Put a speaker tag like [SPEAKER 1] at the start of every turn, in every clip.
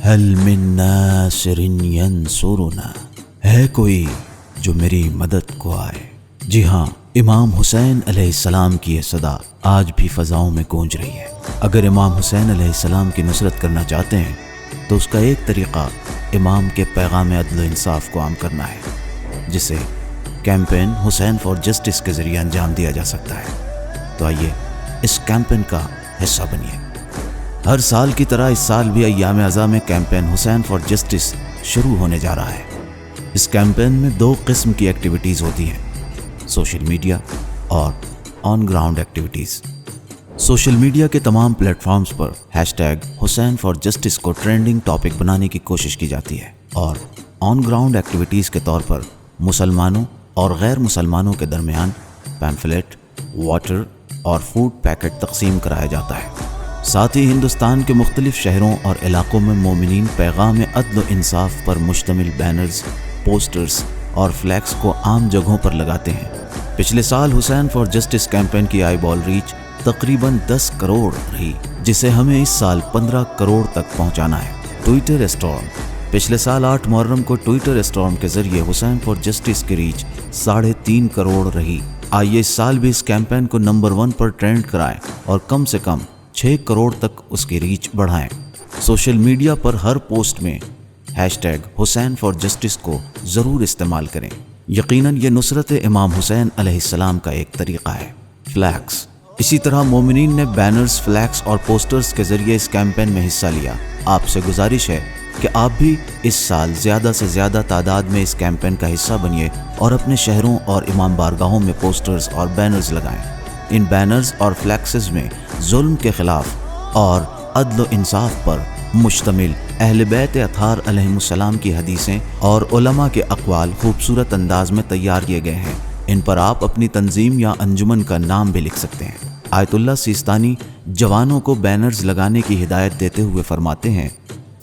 [SPEAKER 1] हल मिन नासिरिन यंसुरुना, है कोई जो मेरी मदद को आए। जी हाँ, इमाम हुसैन अलैहिस्सलाम की ये सदा आज भी फ़ज़ाओं में गूंज रही है। अगर इमाम हुसैन अलैहिस्सलाम की नुसरत करना चाहते हैं तो उसका एक तरीक़ा इमाम के पैगाम अदल इंसाफ को आम करना है, जिसे कैंपेन हुसैन फॉर जस्टिस के ज़रिए अंजाम दिया जा सकता है। तो आइए इस कैंपेन का हिस्सा बनिए। हर साल की तरह इस साल भी अय्याम अज़ा में कैंपेन हुसैन फॉर जस्टिस शुरू होने जा रहा है। इस कैंपेन में 2 किस्म की एक्टिविटीज़ होती हैं, सोशल मीडिया और on ground activities. Social media के तमाम प्लेटफॉर्म्स पर हैशटैग हुसैन फॉर जस्टिस को ट्रेंडिंग टॉपिक बनाने की कोशिश की जाती है और ऑन ग्राउंड एक्टिविटीज़ के तौर पर मुसलमानों और गैर मुसलमानों के दरमियान पैम्फलेट, वाटर और फूड पैकेट तकसीम कराया जाता है। साथ ही हिंदुस्तान के मुख्तलिफ शहरों और इलाकों में मोमिनीन पैगाम अदल इंसाफ पर मुश्तमिल बैनर्स, पोस्टर्स और फ्लैक्स को आम जगहों पर लगाते हैं। पिछले साल हुसैन फॉर जस्टिस कैंपेन की आई बॉल रीच तकरीबन 10 करोड़ रही, जिसे हमें इस साल 15 करोड़ तक पहुंचाना है। Twitter storm. पिछले साल 8 मुहर्रम को ट्विटर स्टॉर्म के जरिए हुसैन फॉर जस्टिस की रीच 3.5 करोड़ रही। आइए इस साल भी इस कैंपेन को नंबर 1 पर ट्रेंड कराएं और कम से कम 6 करोड़ तक उसकी रीच बढ़ाएं। सोशल मीडिया पर हर पोस्ट में हैशटैग हुसैन फॉर जस्टिस को ज़रूर इस्तेमाल करें। यकीनन ये नुसरत इमाम हुसैन अलैहिस्सलाम का एक तरीक़ा है। फ्लैक्स। इसी तरह मोमिनीन ने बैनर्स, फ्लैक्स और पोस्टर्स के ज़रिए इस कैंपेन में हिस्सा लिया। आपसे गुजारिश है कि आप भी इस साल ज़्यादा से ज़्यादा तादाद में इस कैंपेन का हिस्सा बनिए और अपने शहरों और इमाम बारगाहों में पोस्टर्स और बैनर्स लगाएं। इन बैनर्स और फ्लैक्सेस में जुल्म के ख़िलाफ़ और अदल इंसाफ पर मुश्तमिल अहले बैत अतहार अलैहिमुस्सलाम की हदीसें और उलमा के अक़वाल खूबसूरत अंदाज में तैयार किए गए हैं। इन पर आप अपनी तंजीम या अंजुमन का नाम भी लिख सकते हैं। आयतुल्लाह सिस्तानी जवानों को बैनर्स लगाने की हिदायत देते हुए फरमाते हैं,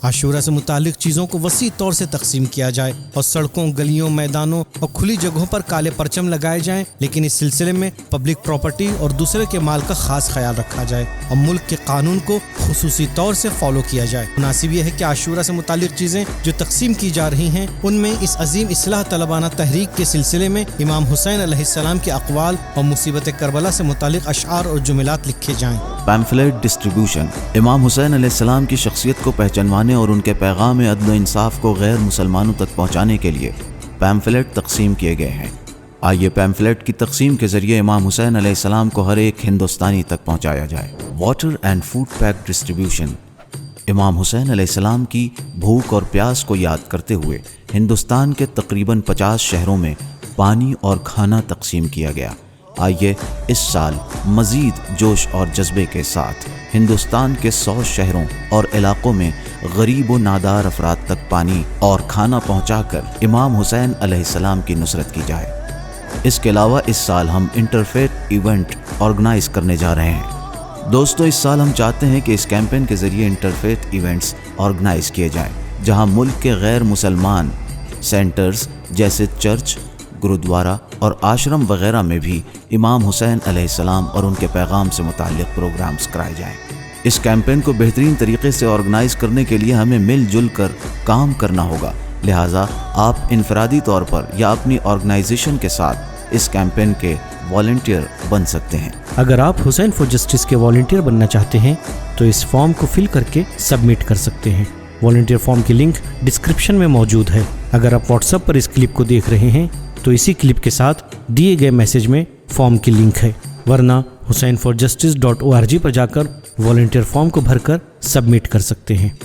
[SPEAKER 2] आशूरा से मुतालिक चीज़ों को वसी तौर से तकसीम किया जाए और सड़कों, गलियों, मैदानों और खुली जगहों पर काले परचम लगाए जाएं, लेकिन इस सिलसिले में पब्लिक प्रॉपर्टी और दूसरे के माल का खास ख्याल रखा जाए और मुल्क के कानून को खुसूसी तौर से फॉलो किया जाए। मुनासिब यह है कि आशूरा से मुतालिक चीज़ें जो तकसीम की जा रही हैं उनमें इस अजीम इस्लाह तलबाना तहरीक के सिलसिले में इमाम हुसैन अलैहिस्सलाम के अक़वाल और मुसीबत करबला से मुतालिक अशआर और जुमलात लिखे जाएँ।
[SPEAKER 1] Pamphlet distribution. इमाम हुसैन अलैहिस्सलाम की शख्सियत को पहचानवाने और उनके पैगाम अदल इंसाफ को गैर मुसलमानों तक पहुँचाने के लिए पैम्फलेट तकसीम किए गए हैं। आइए पैम्फलेट की तकसीम के ज़रिए इमाम हुसैन अलैहिस्सलाम को हर एक हिंदुस्तानी तक पहुँचाया जाए। Water and food pack distribution. इमाम हुसैन अलैहिस्सलाम की भूख और प्यास को याद करते हुए हिंदुस्तान के तकरीबन 50 शहरों में पानी और खाना तकसीम किया गया। आइए इस साल मज़ीद जोश और जज्बे के साथ हिंदुस्तान के 100 शहरों और इलाकों में गरीब व नादार अफराद तक पानी और खाना पहुंचाकर इमाम हुसैन अलैहिस्सलाम की नुसरत की जाए। इसके अलावा इस साल हम इंटरफेथ इवेंट ऑर्गेनाइज करने जा रहे हैं। दोस्तों, इस साल हम चाहते हैं कि इस कैंपेन के ज़रिए इंटरफेथ इवेंट्स ऑर्गेनाइज किए जाएँ, जहां मुल्क के गैर मुसलमान सेंटर्स जैसे चर्च, गुरुद्वारा और आश्रम वगैरह में भी इमाम हुसैन अलैहिस्सलाम और उनके पैगाम से मुताल्लिक़ प्रोग्राम्स कराए जाएं। इस कैंपेन को बेहतरीन तरीके से ऑर्गेनाइज करने के लिए हमें मिलजुल कर काम करना होगा। लिहाजा आप इनफरादी तौर पर या अपनी ऑर्गेनाइजेशन के साथ इस कैंपेन के वॉलंटियर बन सकते हैं।
[SPEAKER 3] अगर आप हुसैन फॉर जस्टिस के वॉलंटियर बनना चाहते हैं तो इस फॉर्म को फिल करके सबमिट कर सकते हैं। वॉलंटियर फॉर्म की लिंक डिस्क्रिप्शन में मौजूद है। अगर आप व्हाट्सएप पर इस क्लिप को देख रहे हैं तो इसी क्लिप के साथ दिए गए मैसेज में फॉर्म की लिंक है, वरना husainforjustice.org पर जाकर वॉलंटियर फॉर्म को भरकर सबमिट कर सकते हैं।